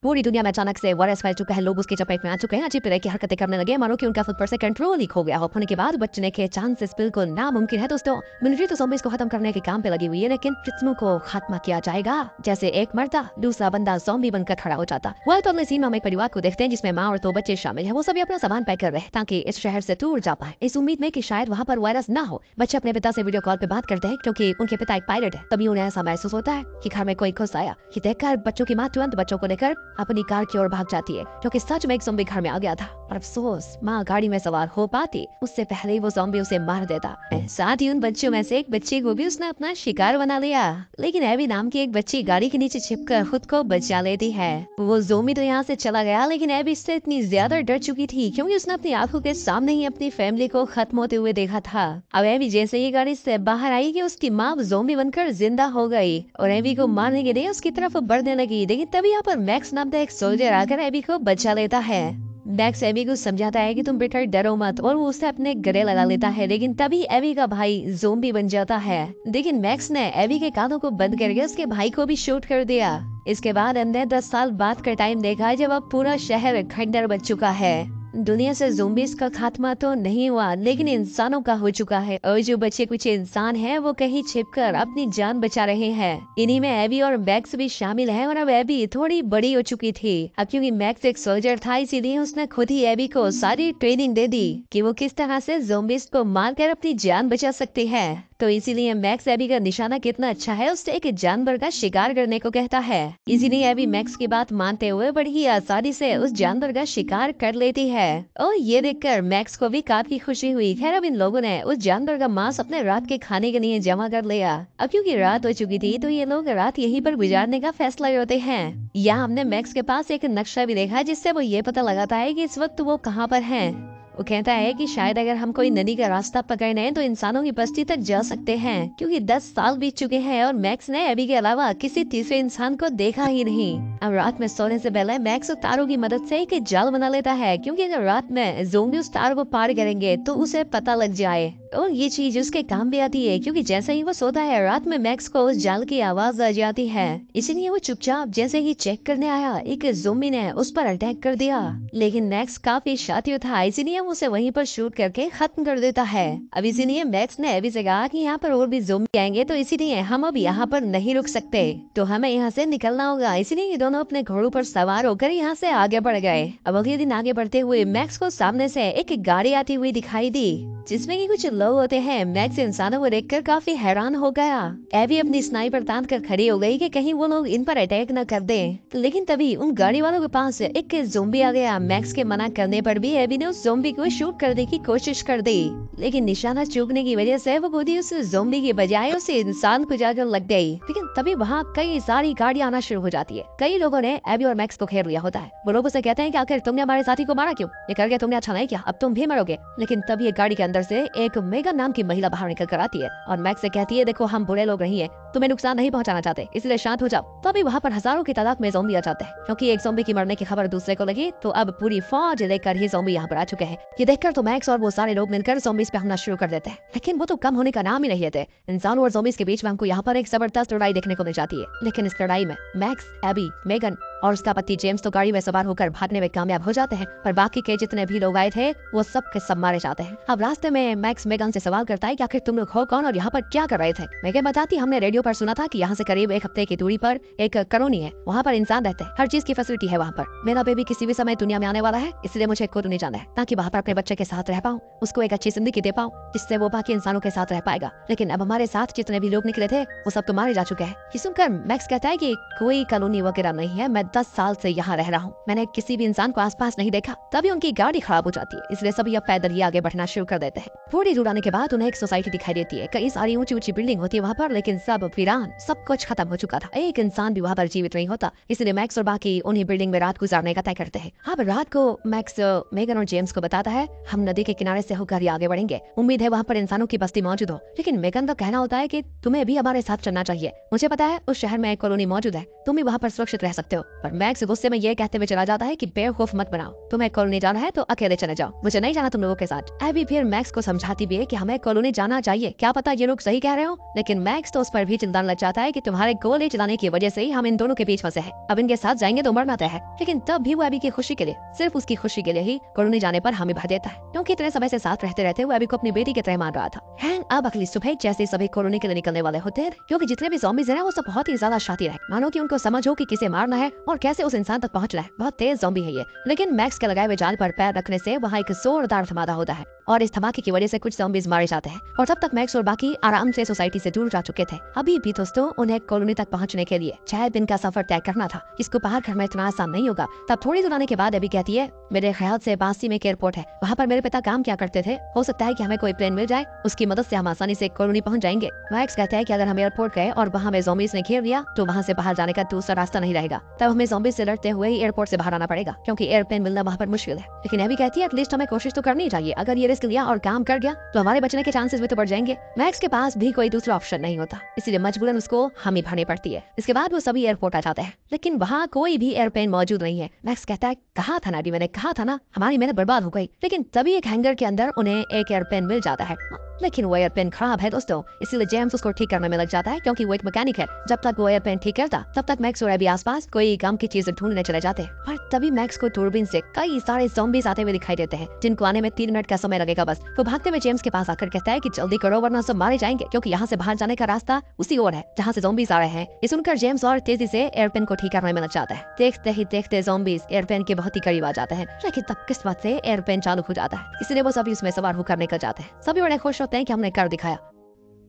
पूरी दुनिया में अचानक से वायरस फैल चुका है। लोग उसके चपेट में आ चुके हैं, अजीब तरह की हरकतें करने लगे, मानो कि उनका खुद पर से कंट्रोल ही खो गया हो। होने के बाद बचने के चांसेस बिल्कुल नामुमकिन है। दोस्तों, मिलिट्री तो ज़ॉम्बीज़ को खत्म करने के काम पे लगी हुई है, लेकिन जिस्मों को खत्म किया जाएगा। जैसे एक मरता, दूसरा बंदा ज़ॉम्बी बनकर खड़ा हो जाता। वह तो अगले सीन में हम एक परिवार को देखते हैं जिसमें माँ और 2 बच्चे शामिल है। वो सभी अपना सामान पैक कर रहे हैं ताकि इस शहर से दूर जा पाए, इस उम्मीद में कि शायद वहाँ पर वायरस ना हो। बच्चे अपने पिता से वीडियो कॉल पे बात करते हैं क्योंकि उनके पिता एक पायलट है। तभी उन्हें ऐसा महसूस होता है कि घर में कोई घुस आया। ये देखकर बच्चों की माँ तुरंत बच्चों को लेकर अपनी कार की ओर भाग जाती है, क्योंकि सच में एक ज़ॉम्बी घर में आ गया था। पर अफसोस, माँ गाड़ी में सवार हो पाती उससे पहले ही वो ज़ॉम्बी उसे मार देता। साथ ही उन बच्चों में से एक बच्चे को भी उसने अपना शिकार बना लिया। लेकिन एबी नाम की एक बच्ची गाड़ी के नीचे छिपकर खुद को बचा लेती है। वो ज़ॉम्बी तो यहाँ से चला गया, लेकिन एबी इससे इतनी ज्यादा डर चुकी थी क्योंकि उसने अपनी आंखों के सामने ही अपनी फैमिली को खत्म होते हुए देखा था। अब एबी जैसे ही गाड़ी से बाहर आई कि उसकी माँ ज़ॉम्बी बनकर जिंदा हो गई और एबी को मारने के लिए उसकी तरफ बढ़ने लगी। लेकिन तभी यहाँ पर मैक्स नाम का एक सोल्जर आकर एबी को बचा लेता है। मैक्स एबी को समझाता है कि तुम बेटा डरो मत, और वो उसे अपने गले लगा लेता है। लेकिन तभी एबी का भाई ज़ॉम्बी बन जाता है। लेकिन मैक्स ने एबी के कानों को बंद करके उसके भाई को भी शूट कर दिया। इसके बाद हमने 10 साल बाद का टाइम देखा जब अब पूरा शहर खंडर बच चुका है। दुनिया से ज़ॉम्बीज़ का खात्मा तो नहीं हुआ, लेकिन इंसानों का हो चुका है। और जो बचे कुछ इंसान हैं वो कहीं छिपकर अपनी जान बचा रहे हैं। इन्हीं में एबी और मैक्स भी शामिल हैं। और अब एबी थोड़ी बड़ी हो चुकी थी। अब क्योंकि मैक्स एक सोल्जर था, इसीलिए उसने खुद ही एबी को सारी ट्रेनिंग दे दी कि वो किस तरह से ज़ॉम्बीज़ को मारकर अपनी जान बचा सकती है। तो इसीलिए मैक्स एबी का निशाना कितना अच्छा है, उससे एक जानवर का शिकार करने को कहता है। इसीलिए एबी मैक्स की बात मानते हुए बड़ी ही आसानी से उस जानवर का शिकार कर लेती है। और ये देखकर मैक्स को भी काफी खुशी हुई। खैर, अब इन लोगों ने उस जानवर का मांस अपने रात के खाने के लिए जमा कर लिया। अब क्योंकि रात हो चुकी थी तो ये लोग रात यहीं पर गुजारने का फैसला करते हैं। यहाँ हमने मैक्स के पास एक नक्शा भी देखा जिससे वो ये पता लगाता है कि इस वक्त वो कहाँ पर है। वो कहता है कि शायद अगर हम कोई नदी का रास्ता पकड़ने तो इंसानों की बस्ती तक जा सकते हैं, क्योंकि 10 साल बीत चुके हैं और मैक्स ने एबी के अलावा किसी तीसरे इंसान को देखा ही नहीं। अब रात में सोने से पहले मैक्स तारों की मदद से एक जाल बना लेता है, क्योंकि अगर रात में ज़ॉम्बी उस तार को पार करेंगे तो उसे पता लग जाए। और ये चीज उसके काम भी आती है, क्योंकि जैसे ही वो सोता है रात में मैक्स को उस जाल की आवाज आ जाती है। इसीलिए वो चुपचाप जैसे ही चेक करने आया, एक ज़ॉम्बी ने उस पर अटैक कर दिया। लेकिन मैक्स काफी शातिर था, इसीलिए वो उसे वहीं पर शूट करके खत्म कर देता है। अब इसीलिए मैक्स ने एबी से कहा कि यहाँ पर और भी ज़ॉम्बी आएंगे, तो इसीलिए हम अब यहाँ पर नहीं रुक सकते, तो हमें यहाँ से निकलना होगा। इसीलिए ये दोनों अपने घोड़ों पर सवार होकर यहाँ से आगे बढ़ गए। अब अगले दिन आगे बढ़ते हुए मैक्स को सामने से एक गाड़ी आती हुई दिखाई दी, जिसमें कि कुछ लोग होते हैं। मैक्स इंसानों को देखकर काफी हैरान हो गया। एबी अपनी स्नाइपर तान कर खड़ी हो गई कि कहीं वो लोग इन पर अटैक न कर दें। लेकिन तभी उन गाड़ी वालों के पास एक ज़ॉम्बी आ गया। मैक्स के मना करने पर भी एबी ने उस ज़ॉम्बी को शूट करने की कोशिश कर दी, लेकिन निशाना चूकने की वजह से वो खुद ही उस ज़ॉम्बी की बजाय उस इंसान को जाकर लग गई। लेकिन तभी वहाँ कई सारी गाड़ियाँ आना शुरू हो जाती है। कई लोगों ने एबी और मैक्स को घेर लिया होता है। वो लोग उसे कहते हैं कि आखिर तुमने हमारे साथी को मारा क्यों? ये करके तुमने अच्छा नहीं किया, अब तुम भी मरोगे। लेकिन तभी एक गाड़ी के अंदर से एक मेगन नाम की महिला बाहर निकल कर आती है और मैक्स से कहती है, देखो हम बुरे लोग नहीं है, तुम्हें नुकसान नहीं पहुंचाना चाहते, इसलिए शांत हो जाओ। तो अभी वहाँ पर हजारों की तादाद में ज़ॉम्बी आ जाते हैं, क्योंकि एक ज़ॉम्बी की मरने की खबर दूसरे को लगी, तो अब पूरी फौज लेकर ही ज़ॉम्बी यहाँ पर आ चुके हैं। ये देखकर तो मैक्स और वो सारे लोग मिलकर ज़ॉम्बीज़ पे हमला शुरू कर देते हैं। लेकिन वो तो कम होने का नाम ही नहीं लेते। इंसानों और ज़ॉम्बीज़ के बीच में हमको यहाँ पर एक जबरदस्त लड़ाई देखने को मिल जाती है। लेकिन इस लड़ाई में मैक्स, एबी, मेगन और उसका पति जेम्स तो गाड़ी में सवार होकर भागने में कामयाब हो जाते हैं, पर बाकी के जितने भी लोग आए थे वो सब के सब मारे जाते हैं। अब रास्ते में मैक्स मेगन से सवाल करता है कि आखिर तुम लोग हो कौन और यहाँ पर क्या कर रहे थे? मेगन बताती, हमने रेडियो पर सुना था कि यहाँ से करीब 1 हफ्ते की दूरी पर एक कॉलोनी है, वहाँ पर इंसान रहते हैं, हर चीज की फैसिलिटी है वहाँ पर। मेरा बेबी किसी भी समय दुनिया में आने वाला है, इसलिए मुझे खुद नहीं जाना है, ताकि वहाँ पर अपने बच्चे के साथ रह पाऊँ, उसको एक अच्छी जिंदगी दे पाऊँ, जिससे वो बाकी इंसानों के साथ रह पाएगा। लेकिन अब हमारे साथ जितने भी लोग निकले थे वो सब तो मारे जा चुके हैं। ये सुनकर मैक्स कहता है कि कोई कॉलोनी वगैरह नहीं है, मैं 10 साल से यहाँ रह रहा हूँ, मैंने किसी भी इंसान को आसपास नहीं देखा। तभी उनकी गाड़ी खराब हो जाती है, इसलिए सभी अब पैदल ही आगे बढ़ना शुरू कर देते हैं। थोड़ी दूर आने के बाद उन्हें एक सोसाइटी दिखाई देती है। कई सारी ऊंची ऊंची बिल्डिंग होती है वहाँ पर, लेकिन सब वीरान, सब कुछ खत्म हो चुका था। एक इंसान भी वहाँ पर जीवित नहीं होता, इसलिए मैक्स और बाकी उन्हीं बिल्डिंग में रात गुजारने का तय करते हैं। अब रात को मैक्स मेगन और जेम्स को बताता है, हम नदी के किनारे से होकर ही आगे बढ़ेंगे, उम्मीद है वहाँ पर इंसानों की बस्ती मौजूद हो। लेकिन मेगन का कहना होता है कि तुम्हें भी हमारे साथ चलना चाहिए, मुझे पता है उस शहर में एक कॉलोनी मौजूद है, तुम भी वहाँ पर सुरक्षित रह सकते हो। पर मैक्स गुस्से में ये कहते हुए चला जाता है कि बेवकूफ मत बनाओ, तुम्हें कॉलोनी जाना है तो अकेले चले जाओ, मुझे नहीं जाना तुम लोगों के साथ। एबी फिर मैक्स को समझाती भी है कि हमें कॉलोनी जाना चाहिए, क्या पता ये लोग सही कह रहे हो। लेकिन मैक्स तो उस पर भी चिंता लग जाता है कि तुम्हारे गोले चलाने की वजह से ही हम इन दोनों के बीच फंसे हैं। अब इनके साथ जाएंगे तो मरना तय है। लेकिन तब भी वो एबी की खुशी के लिए, सिर्फ उसकी खुशी के लिए ही कॉलोनी जाने पर हमें भर देता है, क्योंकि इतने समय से साथ रहते रहते वो एबी को अपनी बेटी की तरह मान रहा था। हैंक अब अगली सुबह जैसे सभी कॉलोनी के लिए निकलने वाले होते हैं, क्योंकि जितने भी ज़ॉम्बीज़ हैं वो सब बहुत ही ज्यादा शातिर है, मानो कि उनको समझ हो कि किसे मारना है और कैसे उस इंसान तक पहुंचना है। बहुत तेज ज़ॉम्बी है ये। लेकिन मैक्स के लगाए हुए जाल पर पैर रखने से वहाँ एक जोरदार धमाका होता है और इस धमाके की वजह से कुछ ज़ॉम्बीज़ मारे जाते हैं। और तब तक मैक्स और बाकी आराम से सोसाइटी से दूर जा चुके थे। अभी भी दोस्तों उन्हें कॉलोनी तक पहुंचने के लिए 6 दिन का सफर तय करना था, जिसको पार करना इतना आसान नहीं होगा। तब थोड़ी दूर आने के बाद एबी कहती है, मेरे ख्याल से बासी में एक एयरपोर्ट है, वहाँ पर मेरे पिता काम क्या करते थे, हो सकता है कि हमें कोई प्लेन मिल जाए, उसकी मदद से हम आसानी से कॉलोनी पहुंच जाएंगे। मैक्स कहता है कि अगर हम एयरपोर्ट गए और वहाँ हमें ज़ॉम्बीज़ ने घेर लिया तो वहाँ से बाहर जाने का दूसरा रास्ता नहीं रहेगा। तब हमें ज़ॉम्बीज़ से लड़ते हुए ही एयरपोर्ट से बाहर आना पड़ेगा, क्योंकि एयरप्लेन मिलना वहाँ पर मुश्किल है। लेकिन एबी कहती है एटलीस्ट हमें कोशिश तो करनी चाहिए, अगर ये रिस्क लिया और काम कर गया तो हमारे बचने के चांसेस भी तो बढ़ जाएंगे। मैक्स के पास भी कोई दूसरा ऑप्शन नहीं होता, इसलिए मजबूरन उसको हामी भरनी पड़ती है। इसके बाद वो सभी एयरपोर्ट आ जाते हैं, लेकिन वहाँ कोई भी एयरप्लेन मौजूद नहीं है। मैक्स कहता है, कहा था नाडी, मैंने कहा था ना, हमारी मेहनत बर्बाद हो गई। लेकिन तभी एक हैंगर के अंदर उन्हें एक एयरप्लेन मिल जाता है, लेकिन वो एयरप्लेन खराब है दोस्तों, इसीलिए जेम्स उसको ठीक करने में लग जाता है, क्योंकि वो एक मैकेनिक है। जब तक वो एयरप्लेन ठीक करता तब तक मैक्स और एबी आसपास कोई काम की चीजें ढूंढने चले जाते हैं। और तभी मैक्स को दूरबीन से कई सारे ज़ॉम्बीज़ आते हुए दिखाई देते हैं, जिनको आने में 3 मिनट का समय लगेगा बस। वो भागते हुए जेम्स के पास आकर कहता है कि जल्दी करो वरना सब मारे जाएंगे, क्योंकि यहाँ से बाहर जाने का रास्ता उसी ओर है जहाँ से ज़ॉम्बीज़ आ रहे हैं। ये सुनकर जेम्स और तेजी से एयरप्लेन को ठीक करने में लग जाता है। देखते ही देखते ज़ॉम्बीज़ एयरप्लेन के बहुत ही करीब आ जाते हैं, लेकिन तब किस्मत से एयरप्लेन चालू हो जाता है, इसलिए वो सभी उसमें सवार होकर निकल जाते हैं। सभी बड़े खुश होते हैं कि हमने कर दिखाया।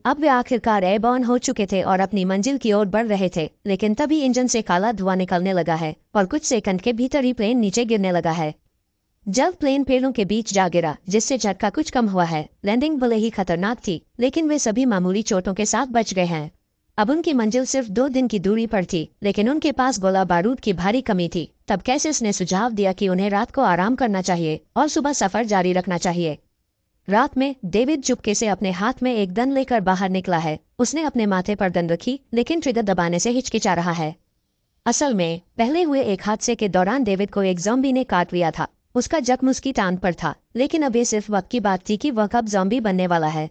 अब वे आखिरकार एयरबॉर्न हो चुके थे और अपनी मंजिल की ओर बढ़ रहे थे, लेकिन तभी इंजन से काला धुआं निकलने लगा है और कुछ सेकंड के भीतर ही प्लेन नीचे गिरने लगा है। जब प्लेन पेड़ों के बीच जा गिरा, जिससे झटका कुछ कम हुआ है। लैंडिंग भले ही खतरनाक थी, लेकिन वे सभी मामूली चोटों के साथ बच गए हैं। अब उनकी मंजिल सिर्फ 2 दिन की दूरी पर थी, लेकिन उनके पास गोला बारूद की भारी कमी थी। तब कैसिस ने सुझाव दिया कि उन्हें रात को आराम करना चाहिए और सुबह सफर जारी रखना चाहिए। रात में डेविड चुपके से अपने हाथ में एक गन लेकर बाहर निकला है। उसने अपने माथे पर गन रखी, लेकिन ट्रिगर दबाने से हिचकिचा रहा है। असल में पहले हुए एक हादसे के दौरान डेविड को एक ज़ॉम्बी ने काट लिया था। उसका जख्म उसकी टांग पर था, लेकिन अब ये सिर्फ वक्त की बात थी कि वह कब ज़ॉम्बी बनने वाला है।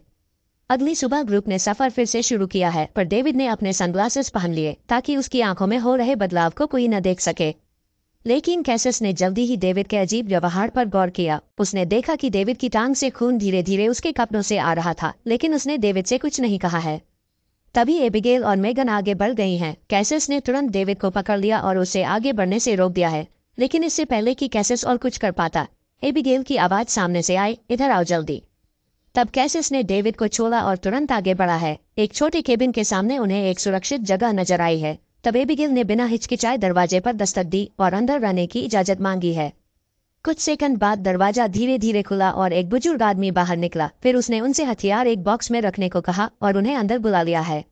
अगली सुबह ग्रुप ने सफर फिर से शुरू किया है, पर डेविड ने अपने सनग्लासेस पहन लिए ताकि उसकी आंखों में हो रहे बदलाव को कोई न देख सके। लेकिन कैसिस ने जल्दी ही डेविड के अजीब व्यवहार पर गौर किया। उसने देखा कि डेविड की टांग से खून धीरे धीरे उसके कपड़ों से आ रहा था, लेकिन उसने डेविड से कुछ नहीं कहा है। तभी एबिगेल और मेगन आगे बढ़ गई हैं। कैसिस ने तुरंत डेविड को पकड़ लिया और उसे आगे बढ़ने से रोक दिया है, लेकिन इससे पहले कि कैसिस और कुछ कर पाता, एबिगेल की आवाज सामने से आई, इधर आओ जल्दी। तब कैसिस ने डेविड को छोड़ा और तुरंत आगे बढ़ा है। एक छोटे केबिन के सामने उन्हें एक सुरक्षित जगह नजर आई है। तब एबिगेल ने बिना हिचकिचाए दरवाजे पर दस्तक दी और अंदर रहने की इजाजत मांगी है। कुछ सेकंड बाद दरवाजा धीरे धीरे खुला और एक बुजुर्ग आदमी बाहर निकला। फिर उसने उनसे हथियार एक बॉक्स में रखने को कहा और उन्हें अंदर बुला लिया है।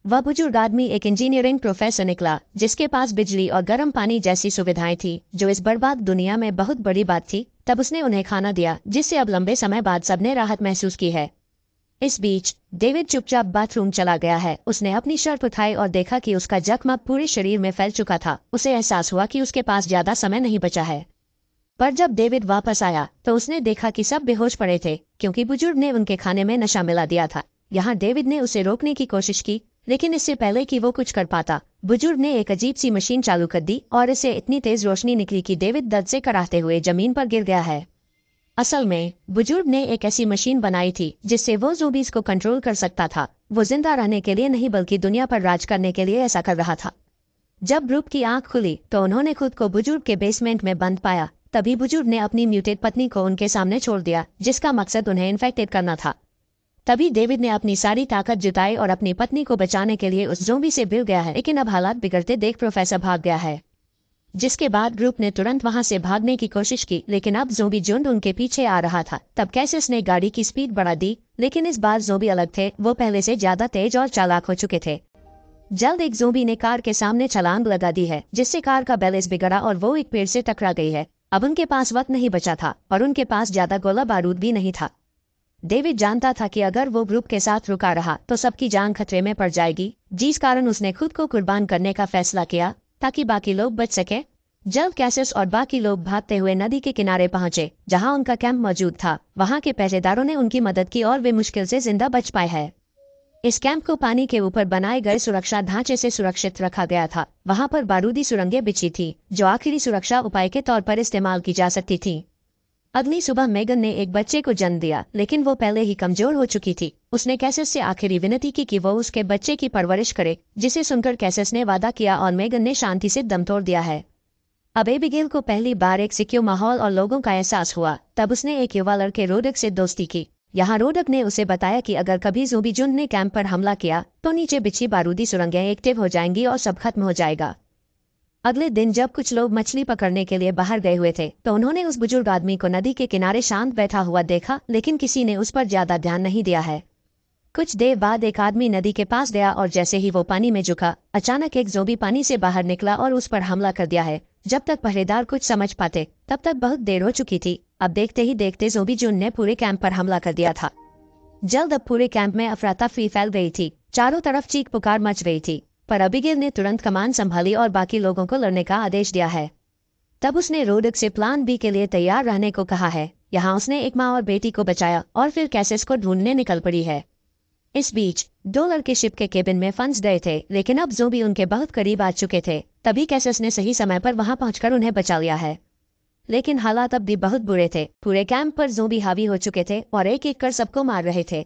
वह बुजुर्ग आदमी एक इंजीनियरिंग प्रोफेसर निकला, जिसके पास बिजली और गर्म पानी जैसी सुविधाएं थी, जो इस बर्बाद दुनिया में बहुत बड़ी बात थी। तब उसने उन्हें खाना दिया, जिससे अब लंबे समय बाद सबने राहत महसूस की है। इस बीच डेविड चुपचाप बाथरूम चला गया है। उसने अपनी शर्ट उठाई और देखा कि उसका जख्म पूरे शरीर में फैल चुका था। उसे एहसास हुआ कि उसके पास ज्यादा समय नहीं बचा है। पर जब डेविड वापस आया तो उसने देखा कि सब बेहोश पड़े थे, क्योंकि बुजुर्ग ने उनके खाने में नशा मिला दिया था। यहाँ डेविड ने उसे रोकने की कोशिश की, लेकिन इससे पहले कि वो कुछ कर पाता, बुजुर्ग ने एक अजीब सी मशीन चालू कर दी और इससे इतनी तेज रोशनी निकली कि डेविड दर्द से कराहते हुए जमीन पर गिर गया है। असल में बुजुर्ग ने एक ऐसी मशीन बनाई थी जिससे वो ज़ॉम्बीज़ को कंट्रोल कर सकता था। वो जिंदा रहने के लिए नहीं, बल्कि दुनिया पर राज करने के लिए ऐसा कर रहा था। जब ग्रुप की आंख खुली तो उन्होंने खुद को बुजुर्ग के बेसमेंट में बंद पाया। तभी बुजुर्ग ने अपनी म्यूटेड पत्नी को उनके सामने छोड़ दिया, जिसका मकसद उन्हें इन्फेक्टेड करना था। तभी डेविड ने अपनी सारी ताकत जुटाई और अपनी पत्नी को बचाने के लिए उस ज़ॉम्बी से भिड़ गया है। लेकिन अब हालात बिगड़ते देख प्रोफेसर भाग गया है, जिसके बाद ग्रुप ने तुरंत वहां से भागने की कोशिश की, लेकिन अब ज़ॉम्बी झुंड उनके पीछे आ रहा था। तब कैसिस ने गाड़ी की स्पीड बढ़ा दी, लेकिन इस बार ज़ॉम्बी अलग थे। वो पहले से ज्यादा तेज और चालाक हो चुके थे। जल्द एक ज़ॉम्बी ने कार के सामने छलांग लगा दी है, जिससे कार का बैलेंस बिगड़ा और वो एक पेड़ से टकरा गई है। अब उनके पास वक्त नहीं बचा था और उनके पास ज्यादा गोला बारूद भी नहीं था। डेविड जानता था कि अगर वो ग्रुप के साथ रुका रहा तो सबकी जान खतरे में पड़ जाएगी, जिस कारण उसने खुद को कुर्बान करने का फैसला किया ताकि बाकी लोग बच सके। जल्द कैसिस और बाकी लोग भागते हुए नदी के किनारे पहुंचे, जहां उनका कैंप मौजूद था। वहां के पहरेदारों ने उनकी मदद की और वे मुश्किल से जिंदा बच पाए हैं। इस कैंप को पानी के ऊपर बनाए गए सुरक्षा ढांचे से सुरक्षित रखा गया था। वहां पर बारूदी सुरंगें बिछी थी जो आखिरी सुरक्षा उपाय के तौर पर इस्तेमाल की जा सकती थी। अगली सुबह मेगन ने एक बच्चे को जन्म दिया, लेकिन वो पहले ही कमजोर हो चुकी थी। उसने कैसेस से आखिरी विनती की कि वो उसके बच्चे की परवरिश करे, जिसे सुनकर कैसेस ने वादा किया और मेगन ने शांति से दम तोड़ दिया है। अब एबिगेल को पहली बार एक सिक्योर माहौल और लोगों का एहसास हुआ। तब उसने एक युवा लड़के रोडक से दोस्ती की। यहाँ रोडक ने उसे बताया कि अगर कभी ज़ोंबी झुंड ने कैंप पर हमला किया तो नीचे बिछी बारूदी सुरंगें एक्टिव हो जाएंगी और सब खत्म हो जाएगा। अगले दिन जब कुछ लोग मछली पकड़ने के लिए बाहर गए हुए थे तो उन्होंने उस बुजुर्ग आदमी को नदी के किनारे शांत बैठा हुआ देखा, लेकिन किसी ने उस पर ज्यादा ध्यान नहीं दिया है। कुछ देर बाद एक आदमी नदी के पास गया और जैसे ही वो पानी में झुका, अचानक एक ज़ोंबी पानी से बाहर निकला और उस पर हमला कर दिया है। जब तक पहरेदार कुछ समझ पाते तब तक बहुत देर हो चुकी थी। अब देखते ही देखते ज़ोंबी झुंड ने पूरे कैंप पर हमला कर दिया था। जल्द अब पूरे कैंप में अफरा तफरी फैल गई थी। चारों तरफ चीख पुकार मच रही थी। पर एबिगेल ने तुरंत कमान संभाली और बाकी लोगों को लड़ने का आदेश दिया है। तब उसने रोडक से प्लान बी के लिए तैयार रहने को कहा है। यहाँ उसने एक माँ और बेटी को बचाया और फिर कैसेस को ढूंढने निकल पड़ी है। इस बीच दो लड़के शिप के केबिन में फंस गए थे, लेकिन अब ज़ोंबी उनके बहुत करीब आ चुके थे। तभी कैसेस ने सही समय पर वहां पहुंचकर उन्हें बचा लिया है। लेकिन हालात अब भी बहुत बुरे थे। पूरे कैंप पर ज़ोंबी हावी हो चुके थे और एक एक कर सबको मार रहे थे।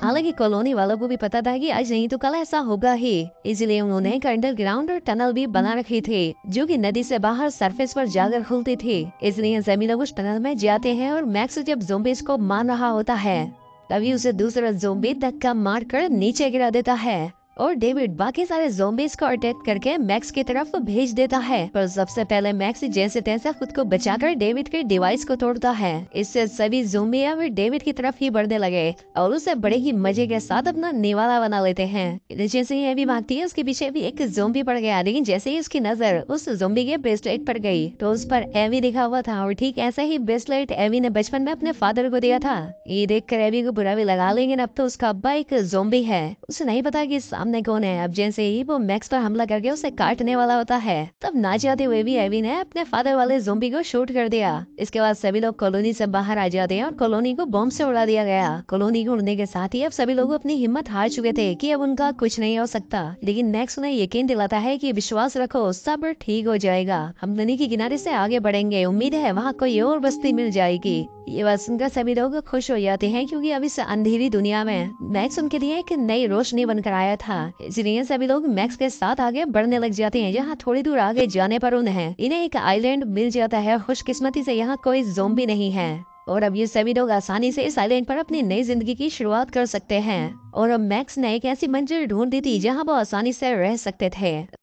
हालांकि कॉलोनी वालों को भी पता था कि आज नहीं तो कल ऐसा होगा ही, इसलिए उन्होंने एक अंडरग्राउंड और टनल भी बना रखी थी जो कि नदी से बाहर सरफेस पर जाकर खुलती थी। इसलिए जमीन लोग उस टनल में जाते हैं और मैक्स जब ज़ोंबीज को मार रहा होता है तभी उसे दूसरा ज़ोंबी धक्का मारकर नीचे गिरा देता है और डेविड बाकी सारे ज़ोंबीज को अटैक करके मैक्स की तरफ भेज देता है। पर सबसे पहले मैक्स जैसे तैसे खुद को बचाकर डेविड के डिवाइस को तोड़ता है। इससे सभी ज़ोंबी अब डेविड की तरफ ही बढ़ने लगे और उसे बड़े ही मजे के साथ अपना निवाला बना लेते हैं। जैसे ही एवी भागती है उसके पीछे भी एक ज़ोंबी पड़ गया, लेकिन जैसे ही उसकी नजर उस ज़ोंबी के ब्रेसलेट पर गई तो उस पर एवी लिखा हुआ था और ठीक ऐसा ही ब्रेसलेट एवी ने बचपन में अपने फादर को दिया था। ये देख कर एवी को बुरा भी लगा, लेकिन अब तो उसका अब्बा एक ज़ोंबी है। उसे नहीं पता कि सामने कौन है। अब जैसे ही वो मैक्स पर हमला करके उसे काटने वाला होता है तब ना चाहते हुए भी एवी ने अपने फादर वाले ज़ोंबी को शूट कर दिया। इसके बाद सभी लोग कॉलोनी से बाहर आ जाते हैं और कॉलोनी को बॉम्ब से उड़ा दिया गया। कॉलोनी को उड़ने के साथ ही अब सभी लोग अपनी हिम्मत हार चुके थे कि अब उनका कुछ नहीं हो सकता, लेकिन मैक्स उन्हें यकीन दिलाता है कि विश्वास रखो, सब ठीक हो जाएगा। हम नदी के किनारे से आगे बढ़ेंगे, उम्मीद है वहाँ कोई और बस्ती मिल जाएगी। ये बात सुनकर सभी लोग खुश हो जाते हैं क्योंकि अब इस अंधेरी दुनिया में मैक्स उनके लिए एक नई रोशनी बनकर आया था। इसलिए सभी लोग मैक्स के साथ आगे बढ़ने लग जाते हैं। जहाँ थोड़ी दूर आगे जाने पर इन्हें एक आइलैंड मिल जाता है। खुशकिस्मती से यहाँ कोई ज़ोंबी नहीं है और अब ये सभी लोग आसानी से इस आइलैंड पर अपनी नई जिंदगी की शुरुआत कर सकते हैं। और अब मैक्स ने एक ऐसी मंजिल ढूंढ दी थी जहाँ वो आसानी से रह सकते थे।